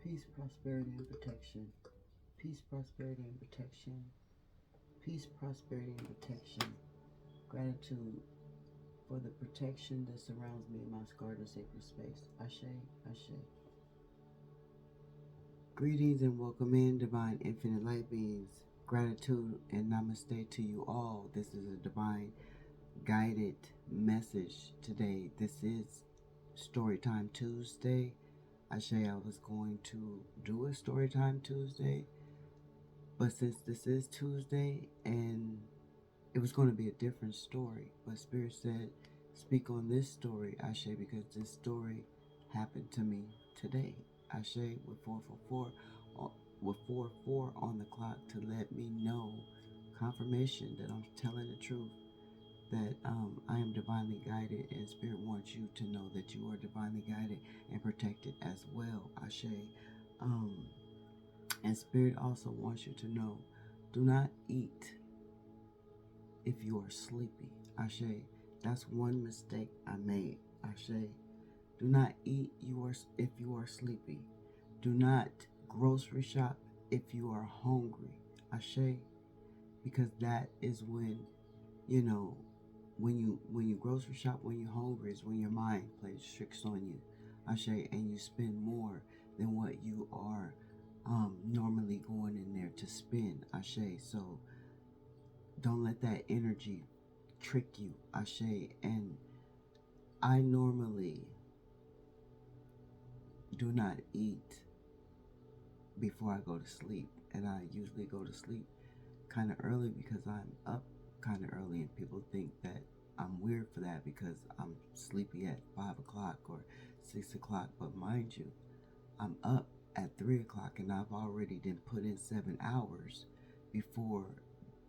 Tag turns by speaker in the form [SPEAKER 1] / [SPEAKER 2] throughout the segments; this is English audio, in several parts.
[SPEAKER 1] Peace, prosperity, and protection. Peace, prosperity, and protection. Peace, prosperity, and protection. Gratitude for the protection that surrounds me in my scarred and sacred space. Ashe, Ashe. Greetings and welcome in, divine infinite light beings. Gratitude and namaste to you all. This is a divine guided message today. This is Storytime Tuesday. Ashe, I was going to do a Storytime Tuesday, but since this is Tuesday and it was going to be a different story, but Spirit said, speak on this story, Ashe, because this story happened to me today. Ashe, with 444, with 44 on the clock to let me know, confirmation that I'm telling the truth, that I am divinely guided, and Spirit wants you to know that you are divinely guided and protected as well, Ashe. And Spirit also wants you to know, do not eat if you are sleepy, Ashe. That's one mistake I made, Ashe. Do not eat if you are sleepy. Do not grocery shop if you are hungry, Ashe. Because that is when, when you grocery shop when you're hungry is when your mind plays tricks on you, Ashe, and you spend more than what you are normally going in there to spend, Ashe. So don't let that energy trick you, Ashe. And I normally do not eat before I go to sleep, and I usually go to sleep kind of early because I'm up kind of early, and people think that I'm weird for that because I'm sleepy at 5 o'clock or 6 o'clock. But mind you, I'm up at 3 o'clock, and I've already then put in 7 hours before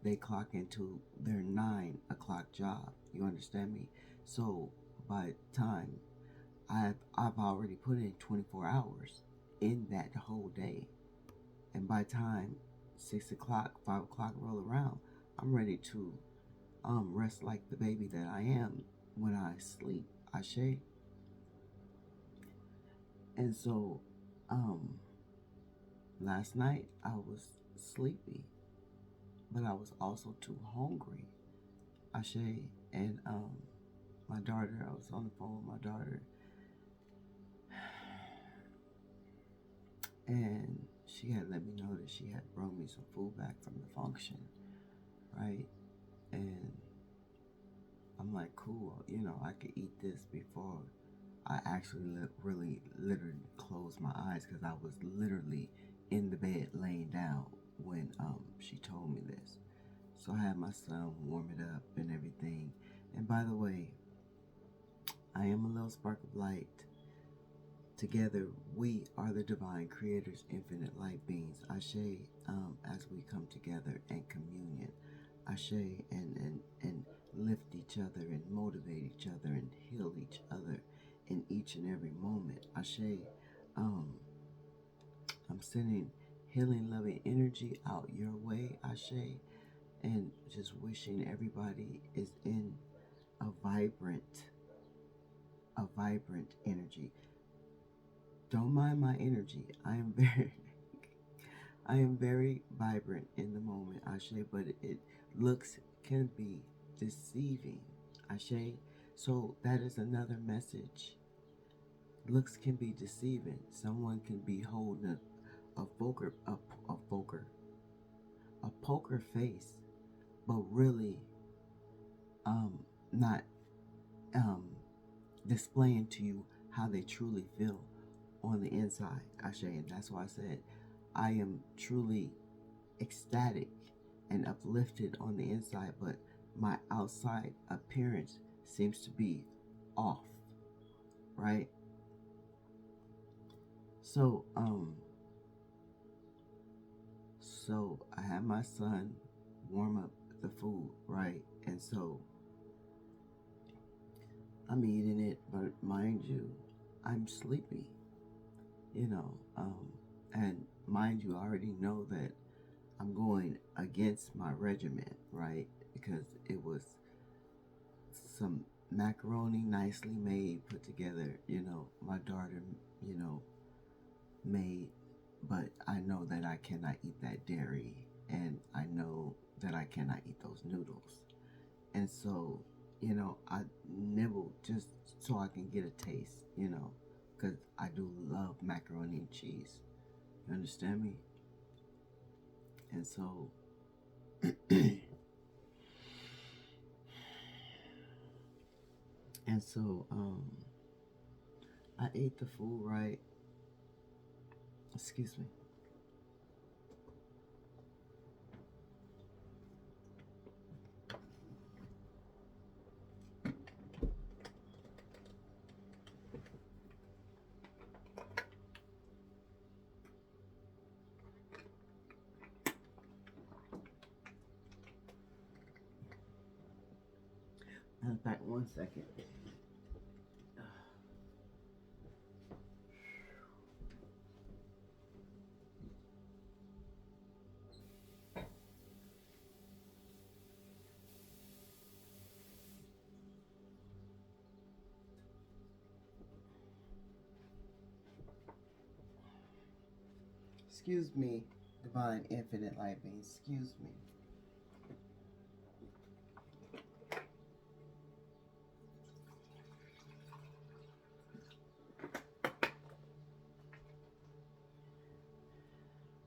[SPEAKER 1] they clock into their 9 o'clock job. You understand me? So by the time I've already put in 24 hours in that whole day, and by the time 6 o'clock, 5 o'clock roll around, I'm ready to rest like the baby that I am when I sleep, Ashe. And so last night I was sleepy, but I was also too hungry, Ashe. And my daughter, I was on the phone with my daughter, and she had let me know that she had brought me some food back from the function, right? And I'm like, cool, I could eat this before I actually literally closed my eyes, because I was literally in the bed laying down when she told me this. So I had my son warm it up and everything. And by the way, I am a little spark of light. Together, we are the divine creators, infinite light beings. Ashe, as we come together in communion. Ashe, and lift each other and motivate each other and heal each other in each and every moment. Ashe, I'm sending healing, loving energy out your way, Ashe, and just wishing everybody is in a vibrant energy. Don't mind my energy. I am very vibrant in the moment, Ashe, but it looks can be deceiving, Ashe. So that is another message. Looks can be deceiving. Someone can be holding a poker face, but really not displaying to you how they truly feel on the inside, Ashe. And that's why I said I am truly ecstatic and uplifted on the inside, but my outside appearance seems to be off, right? So I had my son warm up the food, right? And so I'm eating it, but mind you, I'm sleepy, and mind you, I already know that I'm going against my regimen, right? Because it was some macaroni nicely made, put together, my daughter, made but I know that I cannot eat that dairy, and I know that I cannot eat those noodles. And so, I nibble just so I can get a taste, because I do love macaroni and cheese. You understand me? And so, and so, I ate the food right. Excuse me. In fact, 1 second. Excuse me, divine infinite light being. Excuse me.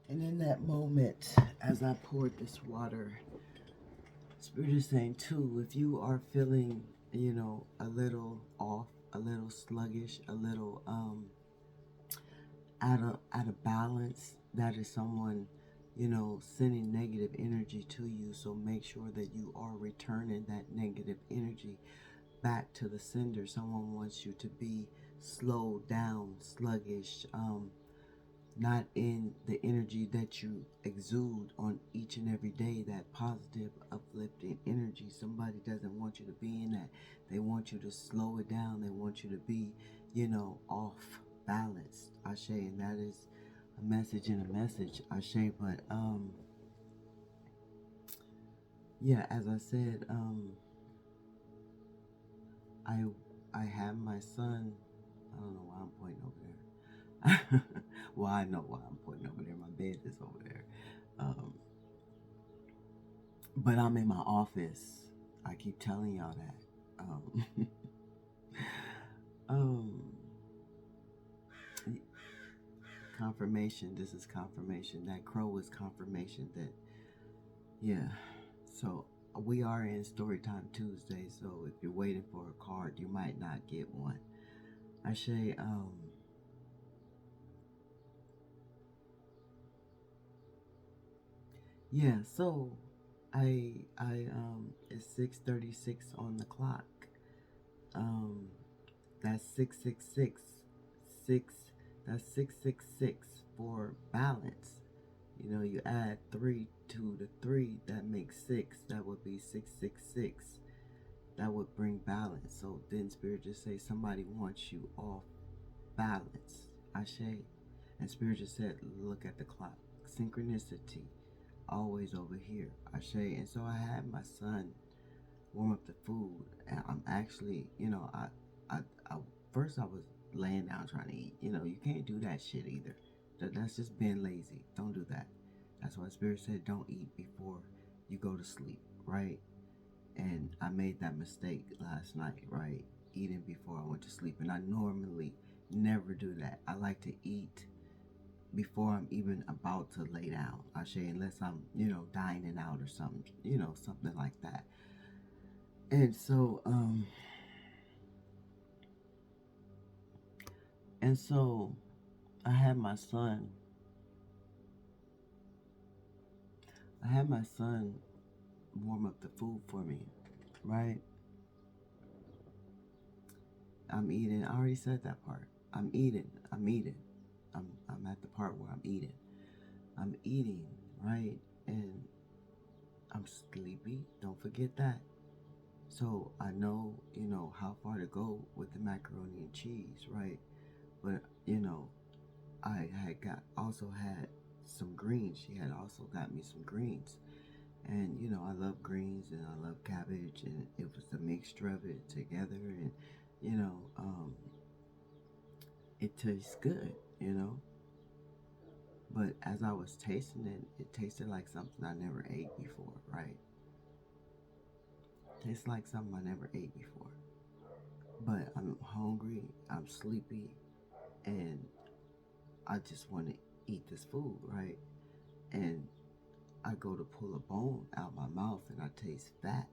[SPEAKER 1] And in that moment, as I poured this water, Spirit is saying too, if you are feeling, a little off, a little sluggish, a little out of balance, that is someone, sending negative energy to you. So make sure that you are returning that negative energy back to the sender. Someone wants you to be slowed down, sluggish, not in the energy that you exude on each and every day, that positive, uplifting energy. Somebody doesn't want you to be in that. They want you to slow it down. They want you to be, off balance. Ashe, and that is a message and a message. Ashe, but yeah, as I said, I have my son. I don't know why I'm pointing over there. Well, I know why I'm pointing over there. My bed is over there. But I'm in my office. I keep telling y'all that. Um, confirmation. This is confirmation. That crow is confirmation that, yeah. So we are in Storytime Tuesday. So if you're waiting for a card, you might not get one. I say, yeah. So it's 6:36 on the clock. Um, that's 666. Six. That's 666 for balance. You add 3 to the 3, that makes 6. That would be 666. That would bring balance. So then Spirit just say somebody wants you off balance. Ashe. And Spirit just said, look at the clock. Synchronicity. Always over here. Ashe. And so I had my son warm up the food. And I'm actually, I first I was laying down trying to eat. You can't do that shit either. That's just being lazy. Don't do that. That's why Spirit said don't eat before you go to sleep, right? And I made that mistake last night, right? Eating before I went to sleep. And I normally never do that. I like to eat before I'm even about to lay down. I say, unless I'm, dining out or something, something like that. And so, I had my son. Warm up the food for me, right? I'm eating. I already said that part. I'm eating. I'm at the part where I'm eating. I'm eating, right? And I'm sleepy. Don't forget that. So I know, how far to go with the macaroni and cheese, right? But, I also had some greens. She had also got me some greens. And, I love greens and I love cabbage, and it was the mixture of it together, and, it tastes good, but But as I was tasting it, it tasted like something I never ate before, right? Tastes like something I never ate before. But I'm hungry, I'm sleepy, and I just want to eat this food, right? And I go to pull a bone out my mouth and I taste fat.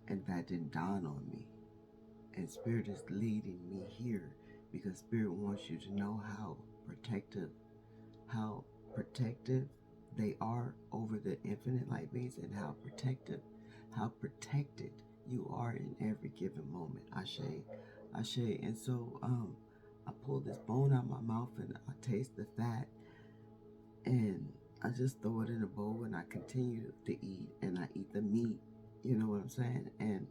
[SPEAKER 1] And that didn't dawn on me. And Spirit is leading me here because Spirit wants you to know how protective they are over the infinite light beings, and how protected you are in every given moment. Ashe. And so I pull this bone out my mouth and I taste the fat, and I just throw it in a bowl and I continue to eat, and I eat the meat. You know what I'm saying? And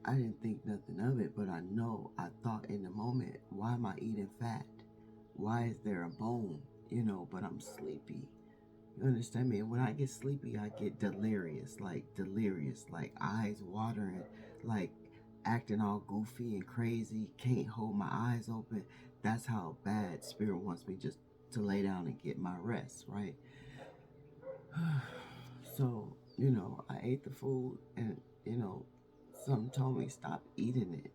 [SPEAKER 1] I didn't think nothing of it, but I thought in the moment, why am I eating fat? Why is there a bone? But I'm sleepy. You understand me? And when I get sleepy, I get delirious, like eyes watering, like acting all goofy and crazy, can't hold my eyes open. That's how bad Spirit wants me just to lay down and get my rest, right? So, I ate the food, and, something told me stop eating it.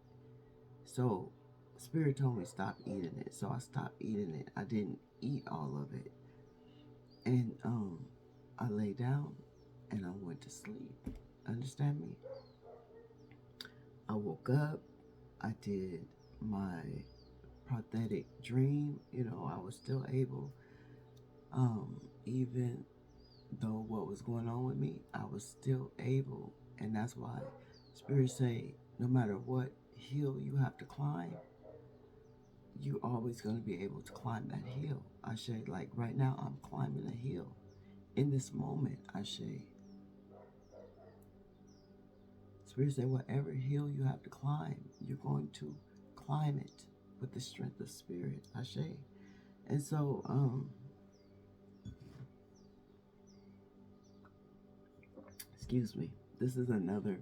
[SPEAKER 1] So Spirit told me stop eating it. So I stopped eating it. I didn't eat all of it. And I lay down and I went to sleep. Understand me? I woke up. I did my prophetic dream. I was still able, even though what was going on with me, I was still able. And that's why Spirit say, no matter what hill you have to climb, you're always going to be able to climb that hill. Ashe, like right now, I'm climbing a hill. In this moment, Ashe. Spirit said, whatever hill you have to climb, you're going to climb it with the strength of Spirit. Ashe. And so, excuse me, this is another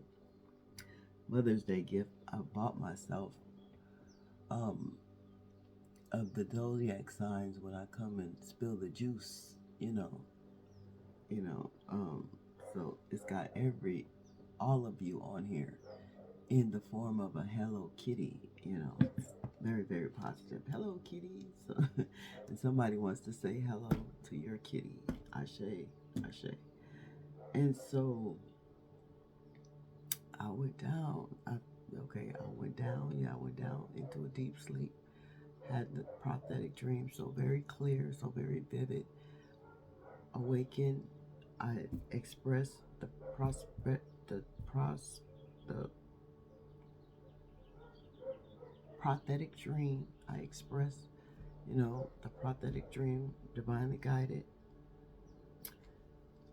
[SPEAKER 1] Mother's Day gift I bought myself. Of the zodiac signs when I come and spill the juice, so it's got all of you on here in the form of a Hello Kitty, it's very, very positive. Hello Kitty. So, and somebody wants to say hello to your kitty. Ashe. And so I went down. I went down into a deep sleep. Had the prophetic dream, so very clear, so very vivid. Awakened, I expressed the prophetic dream. I expressed, the prophetic dream, divinely guided.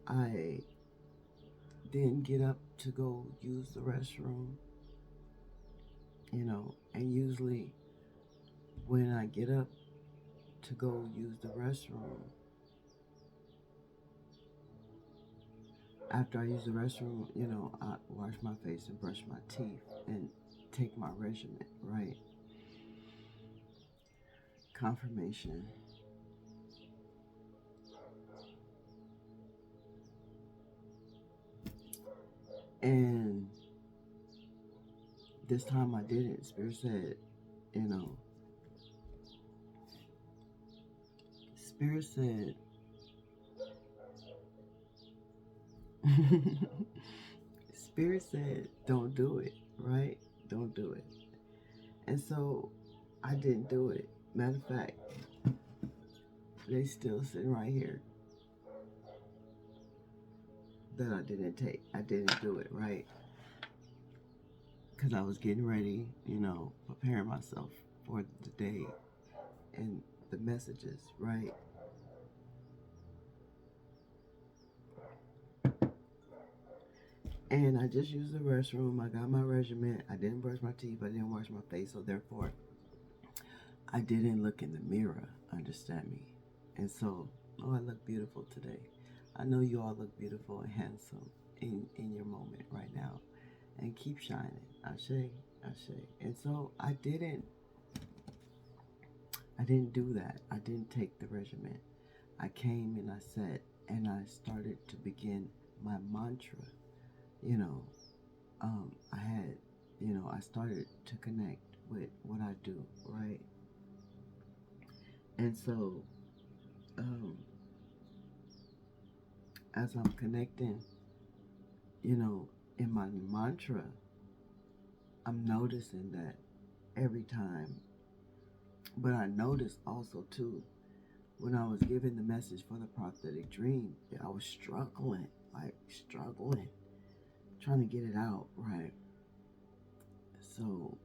[SPEAKER 1] I then get up to go use the restroom, and usually when I get up to go use the restroom, after I use the restroom, I wash my face and brush my teeth and take my regimen, right? Confirmation. And this time I didn't. Spirit said, Spirit said, Spirit said, don't do it, right? Don't do it. And so I didn't do it. Matter of fact, they still sitting right here that I didn't take. I didn't do it, right? Because I was getting ready, preparing myself for the day and the messages, right? And I just used the restroom. I got my regimen. I didn't brush my teeth. I didn't wash my face. So therefore, I didn't look in the mirror. Understand me? And so, I look beautiful today. I know you all look beautiful and handsome in your moment right now. And keep shining. Ashe. And so I didn't I didn't do that. I didn't take the regimen. I came and I sat and I started to begin my mantra. You know, I had, I started to connect with what I do, right? And so, um, as I'm connecting, you know, in my mantra, I'm noticing that every time. But I noticed also, too, when I was given the message for the prophetic dream, I was struggling, like struggling, trying to get it out, right? So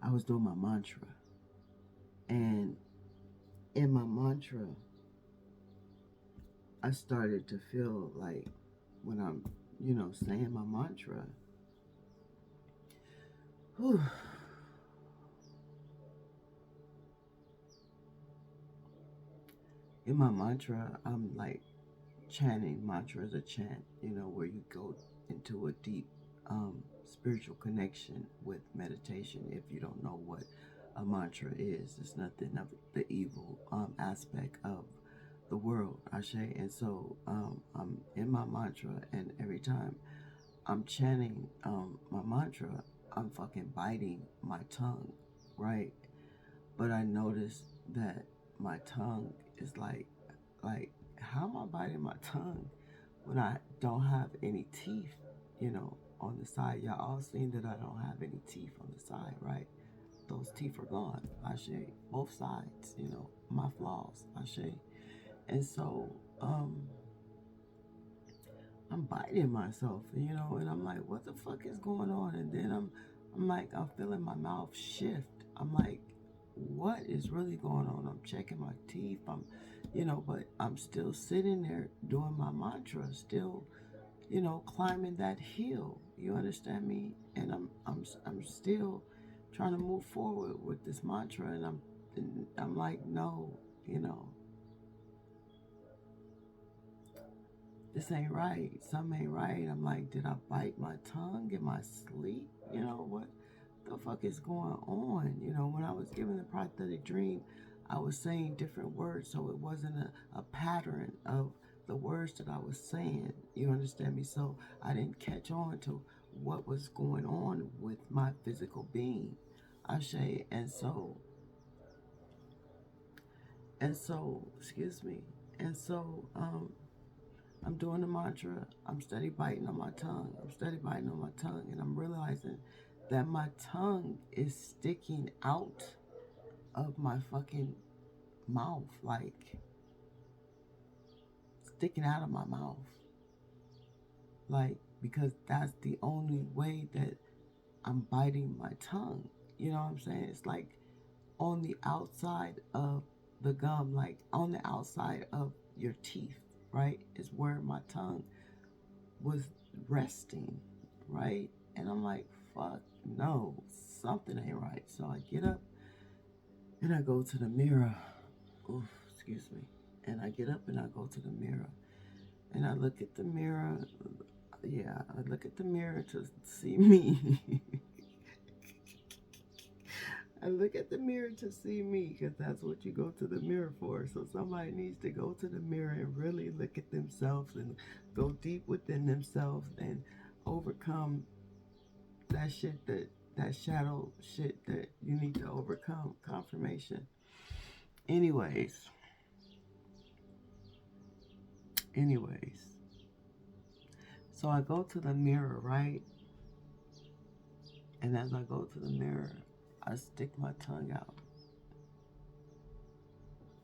[SPEAKER 1] I was doing my mantra. And in my mantra, I started to feel like when I'm, saying my mantra, whew, in my mantra, I'm like chanting. Mantra is a chant, where you go into a deep spiritual connection with meditation. If you don't know what a mantra is, it's nothing of the evil aspect of the world, Ashe. And so I'm in my mantra, and every time I'm chanting my mantra, I'm fucking biting my tongue, right? But I noticed that my tongue is like, how am I biting my tongue when I don't have any teeth, on the side? Y'all all seen that I don't have any teeth on the side, right? Those teeth are gone, Ashe. Both sides, my flaws, Ashe. And so, I'm biting myself, and I'm like, what the fuck is going on? And then I'm like, I'm feeling my mouth shift. I'm like, what is really going on? I'm checking my teeth. But I'm still sitting there doing my mantra, still, climbing that hill. You understand me? And I'm still trying to move forward with this mantra, and I'm like, no, you know, this ain't right. Something ain't right. I'm like, did I bite my tongue in my sleep? What the fuck is going on? When I was given the prophetic dream, I was saying different words, so it wasn't a pattern of the words that I was saying. You understand me? So I didn't catch on to what was going on with my physical being. Ashe. And so, excuse me. And so, I'm doing the mantra. I'm steady biting on my tongue. I'm steady biting on my tongue. And I'm realizing that my tongue is sticking out of my fucking mouth. Like, sticking out of my mouth. Like, because that's the only way that I'm biting my tongue. You know what I'm saying? It's like on the outside of the gum, like on the outside of your teeth, right? Is where my tongue was resting, right? And I'm like, fuck, no, something ain't right. So I get up and I go to the mirror. Oof, excuse me. And I get up and I go to the mirror. And I look at the mirror. Yeah, I look at the mirror to see me. I look at the mirror to see me because that's what you go to the mirror for. So somebody needs to go to the mirror and really look at themselves and go deep within themselves and overcome that shit, that shadow shit that you need to overcome. Confirmation. Anyways, anyways. So I go to the mirror, right? And as I go to the mirror, I stick my tongue out.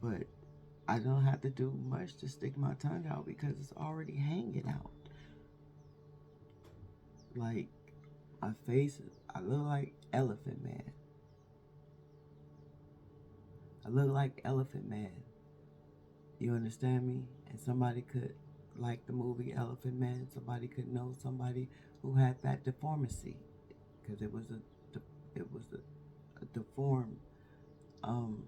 [SPEAKER 1] But I don't have to do much to stick my tongue out because it's already hanging out. Like, my face, I look like Elephant Man. I look like Elephant Man. You understand me? And somebody could, like the movie Elephant Man, somebody could know somebody who had that deformity, because it was a deformed um,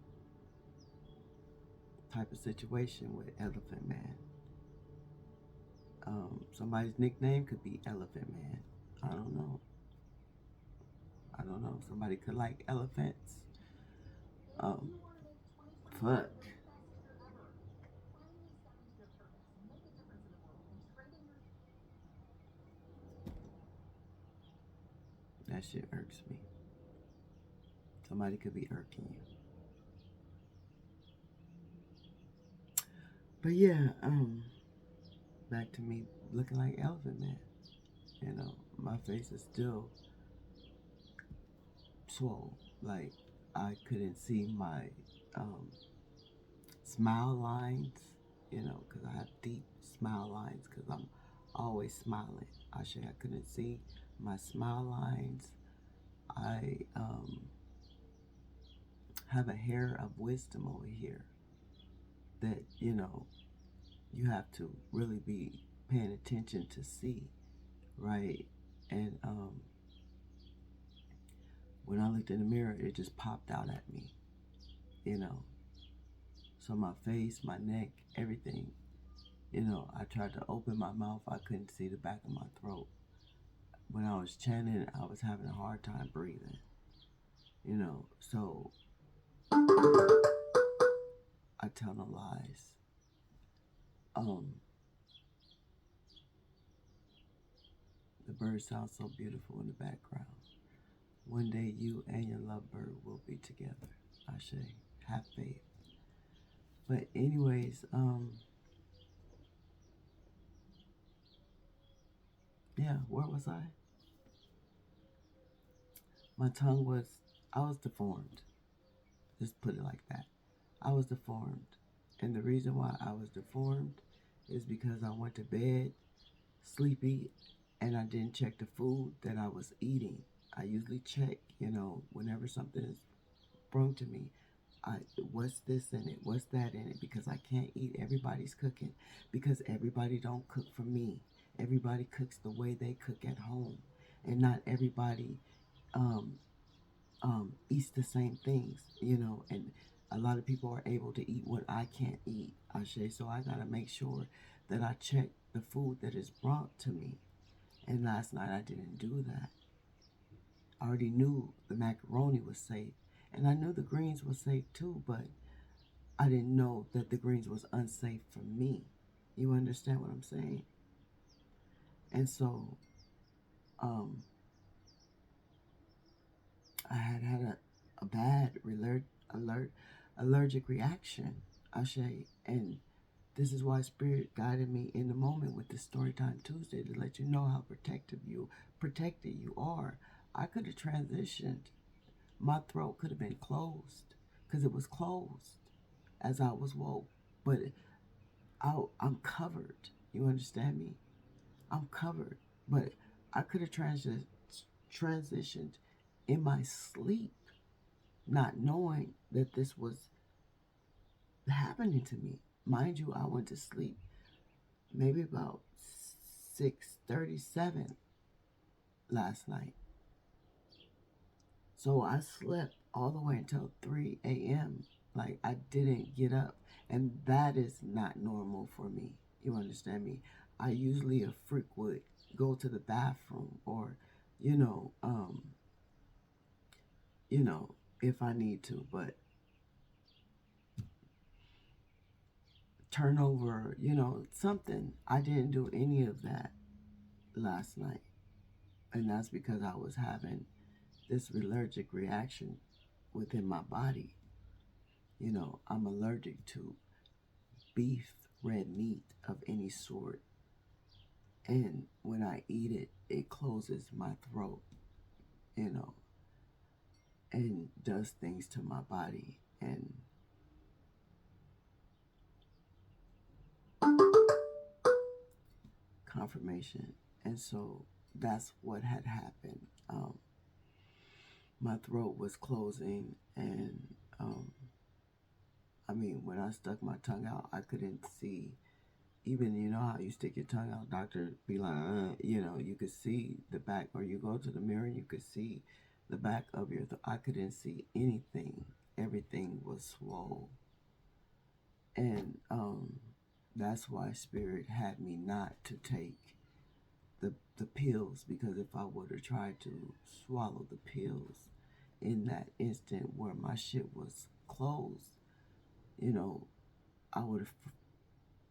[SPEAKER 1] type of situation with Elephant Man. Somebody's nickname could be Elephant Man. I don't know. Somebody could like elephants. Um, fuck. That shit irks me. Somebody could be irking you. But yeah, back to me looking like Elephant Man. You know, my face is still swole. Like I couldn't see my um, smile lines. You know, because I have deep smile lines because I'm always smiling. I couldn't see my smile lines. I have a hair of wisdom over here that you have to really be paying attention to see, right? And when I looked in the mirror, it just popped out at me, you know. So my face, my neck, everything, I tried to open my mouth. I couldn't see the back of my throat. When I was chanting, I was having a hard time breathing, So I tell no lies. Um, the bird sounds so beautiful in the background. One day you and your lovebird will be together. I say, have faith. But anyways, yeah, where was I? My tongue was, I was deformed. Just put it like that. I was deformed. And the reason why I was deformed is because I went to bed sleepy and I didn't check the food that I was eating. I usually check, whenever something is brought to me. I, what's this in it? What's that in it? Because I can't eat everybody's cooking. Because everybody don't cook for me. Everybody cooks the way they cook at home. And not everybody um, eats the same things, and a lot of people are able to eat what I can't eat, Ashe. So I gotta make sure that I check the food that is brought to me. And last night I didn't do that. I already knew the macaroni was safe, and I knew the greens were safe too, but I didn't know that the greens was unsafe for me. You understand what I'm saying? And so, um, I had a bad allergic reaction, Ashe, and this is why Spirit guided me in the moment with this Storytime Tuesday to let you know how protected you are. I could have transitioned. My throat could have been closed because it was closed as I was woke, but I'm covered. You understand me? I'm covered, but I could have transitioned in my sleep, not knowing that this was happening to me. Mind you, I went to sleep maybe about 6:37 last night. So I slept all the way until 3 a.m. Like I didn't get up. And that is not normal for me. You understand me? I usually a freak would go to the bathroom or, you know, um, you know, if I need to, but turn over, something. I didn't do any of that last night. And that's because I was having this allergic reaction within my body. I'm allergic to beef, red meat of any sort. And when I eat it, it closes my throat, you know, and does things to my body. And confirmation. And so that's what had happened. My throat was closing, and when I stuck my tongue out, I couldn't see. Even how you stick your tongue out, doctor be like, you could see the back, or you go to the mirror, you could see the back of your. I couldn't see anything. Everything was swole, and that's why Spirit had me not to take the pills, because if I would have tried to swallow the pills, in that instant where my shit was closed, you know, I would have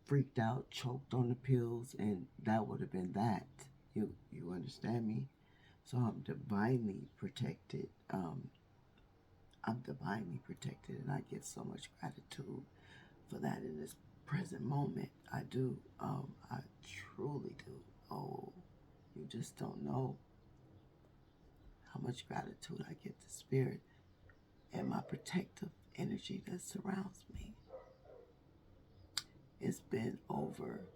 [SPEAKER 1] freaked out, choked on the pills, and that would have been that. You understand me? So I'm divinely protected. I'm divinely protected, and I get so much gratitude for that in this present moment. I do. I truly do. Oh, you just don't know how much gratitude I give to Spirit and my protective energy that surrounds me. It's been over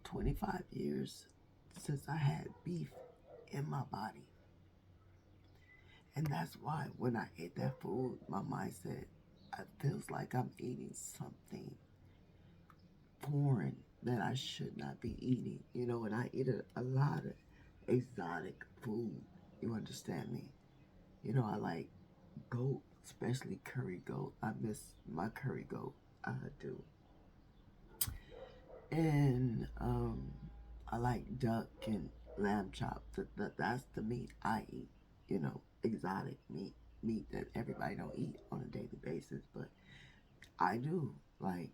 [SPEAKER 1] 25 years since I had beef in my body. And that's why when I ate that food, my mind said, it feels like I'm eating something foreign that I should not be eating. You know, and I eat a lot of exotic food. You understand me? You know, I like goat, especially curry goat. I miss my curry goat. I do. And I like duck and lamb chop. That's the meat I eat. You know, exotic meat that everybody don't eat on a daily basis, but I do. Like,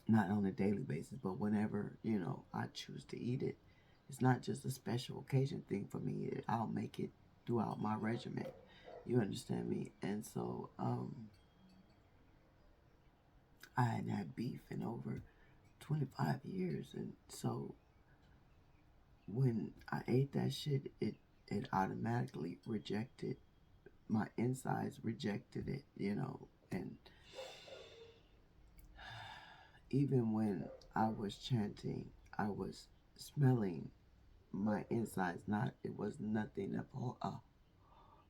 [SPEAKER 1] not on a daily basis, but whenever, you know, I choose to eat it. It's not just a special occasion thing for me. I'll make it throughout my regimen. You understand me? And so I hadn't had beef in over 25 years. And so when I ate that shit, it automatically rejected, my insides rejected it, you know. And even when I was chanting, I was smelling my insides. Not, it was nothing of a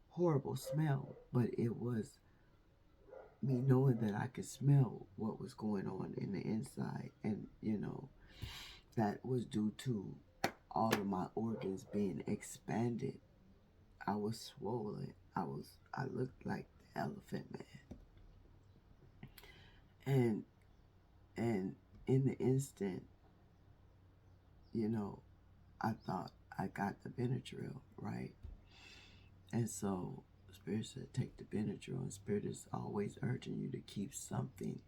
[SPEAKER 1] horrible smell, but it was me knowing that I could smell what was going on in the inside. And, you know, that was due to all of my organs being expanded. I was swollen. I looked like the Elephant Man. And in the instant, you know, I thought I got the Benadryl, right? And so Spirit said, take the Benadryl. And Spirit is always urging you to keep something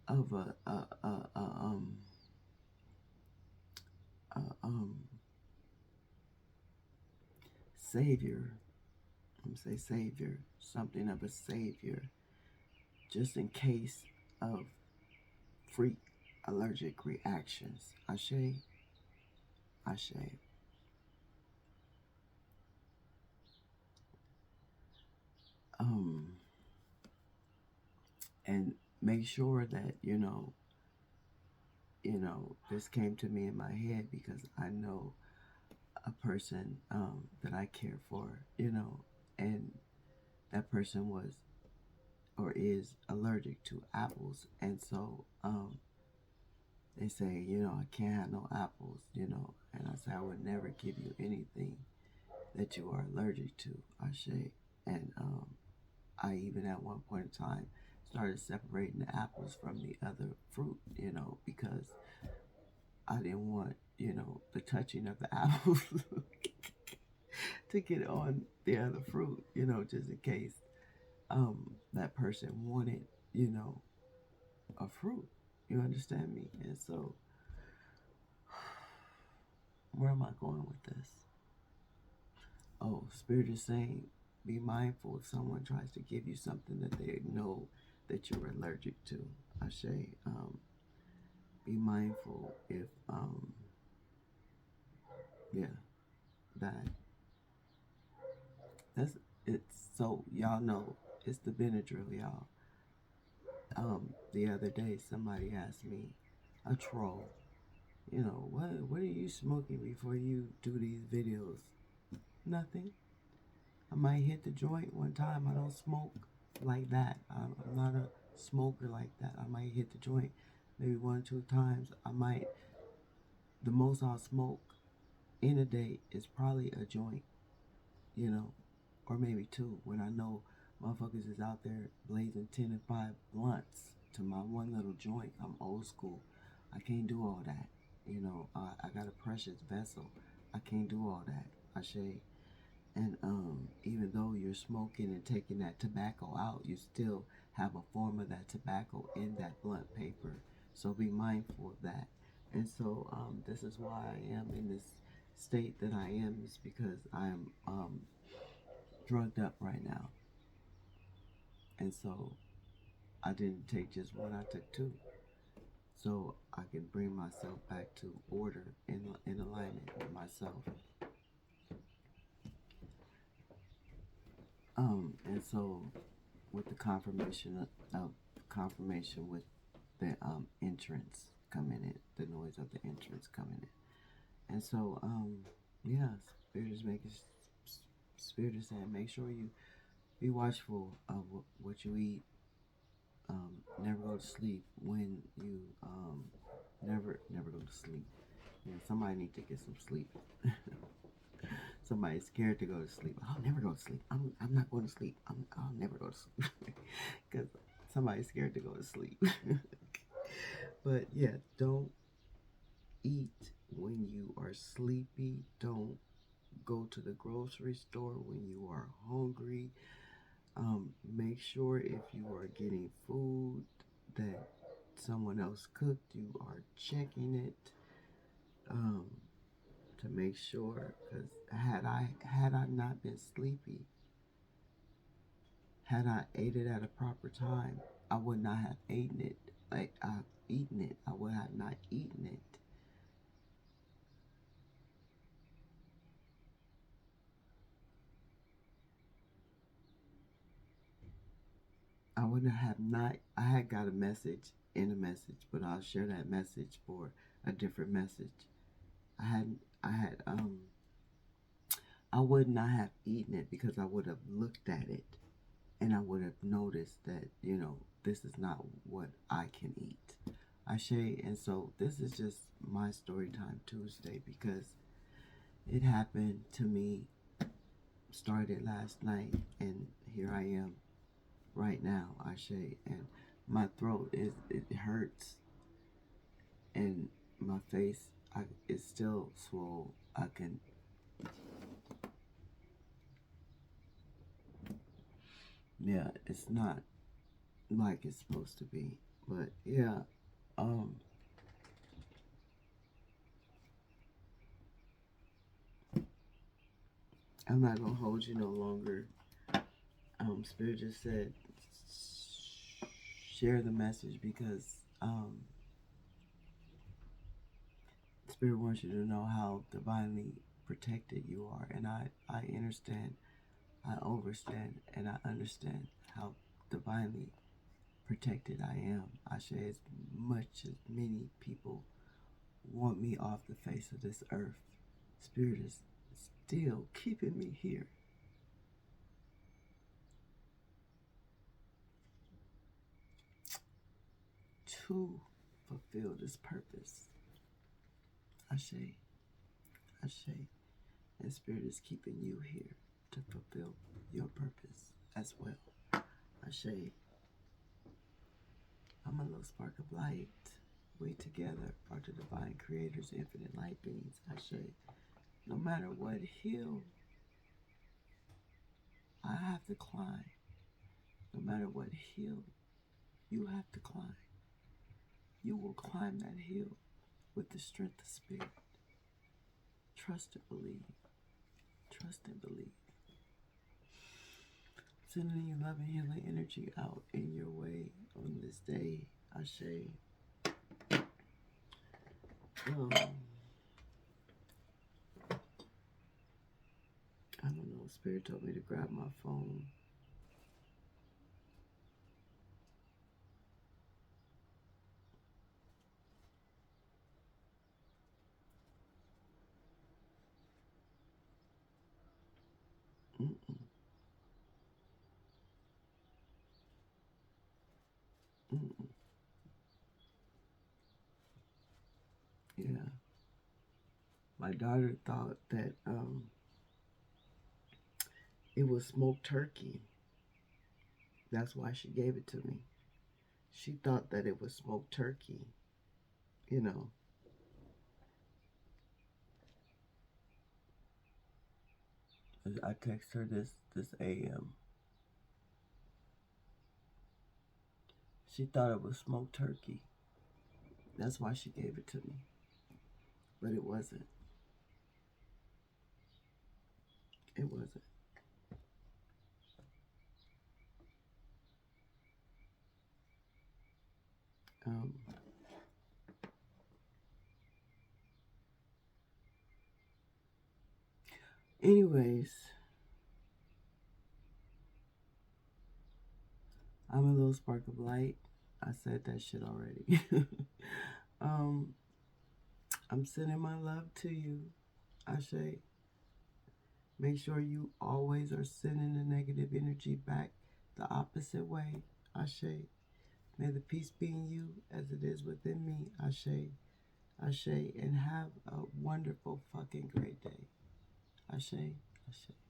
[SPEAKER 1] of a savior. I'm gonna say savior, something of a savior, just in case of freak allergic reactions. Ashe, ashe. Um, and make sure that this came to me in my head because I know a person that I care for, and that person was or is allergic to apples, and so they say, I can't have no apples, and I say I would never give you anything that you are allergic to, Ashe. And I even at one point in time started separating the apples from the other fruit, because I didn't want, the touching of the apples to get on the other fruit, just in case that person wanted, a fruit. You understand me? And so, where am I going with this? Oh, Spirit is saying, be mindful if someone tries to give you something that they know that you're allergic to. Ashe, be mindful if, yeah, that. That's it's so y'all know it's the Benadryl, y'all. The other day somebody asked me, a troll, what are you smoking before you do these videos? Nothing. I might hit the joint one time. I don't smoke like that. I'm not a smoker like that. I might hit the joint maybe 1 or 2 times. The most I'll smoke in a day is probably a joint, or maybe 2 when I know motherfuckers is out there blazing 10 and 5 blunts to my one little joint. I'm old school. I can't do all that. I got a precious vessel. I can't do all that. Ashe. And even though you're smoking and taking that tobacco out, you still have a form of that tobacco in that blunt paper. So be mindful of that. And so this is why I am in this state that I am, is because I am drugged up right now. And so I didn't take just one, I took two. So I can bring myself back to order in alignment with myself. And so with the confirmation with the entrance coming in, the noise of the entrance coming in. And so yeah, spirit is making spirit is saying make sure you be watchful of what you eat. Never go to sleep when you never go to sleep. Yeah, somebody need to get some sleep. Somebody's scared to go to sleep. I'll never go to sleep. I'm not going to sleep. I'll never go to sleep because somebody's scared to go to sleep. But yeah, don't eat when you are sleepy. Don't go to the grocery store when you are hungry. Make sure if you are getting food that someone else cooked, you are checking it um, to make sure. Because had I not been sleepy, had I ate it at a proper time, I would not have eaten it. Like I've eaten it, I would have not eaten it. I would have not. I had got a message in a message, but I'll share that message for a different message. I had I would not have eaten it because I would have looked at it and I would have noticed that, this is not what I can eat. Ashe, and so this is just my story time Tuesday because it happened to me, started last night, and here I am right now, Ashe, and my throat it hurts, and my face is still swole. I can, yeah, it's not like it's supposed to be, but yeah, um, I'm not gonna hold you no longer. Spirit just said share the message because Spirit wants you to know how divinely protected you are, and I understand, I overstand, and I understand how divinely protected I am. I say as much as many people want me off the face of this earth, Spirit is still keeping me here to fulfill this purpose. I say, I say, and Spirit is keeping you here to fulfill your purpose as well. I say, I'm a little spark of light. We together are the divine creators, infinite light beings. I say, no matter what hill I have to climb, no matter what hill you have to climb, you will climb that hill with the strength of spirit. Trust and believe. Trust and believe. Sending your loving healing energy out in your way on this day. Ashe. I don't know. Spirit told me to grab my phone. Mm-mm. Mm-mm. Yeah. My daughter thought that it was smoked turkey. That's why she gave it to me. She thought that it was smoked turkey, you know. I text her this AM. She thought it was smoked turkey. That's why she gave it to me. But it wasn't. It wasn't. Um, anyways, I'm a little spark of light. I said that shit already. um, I'm sending my love to you, Ashe. Make sure you always are sending the negative energy back the opposite way, Ashe. May the peace be in you as it is within me, Ashe. Ashe, and have a wonderful fucking great day. Ashe, Ashe.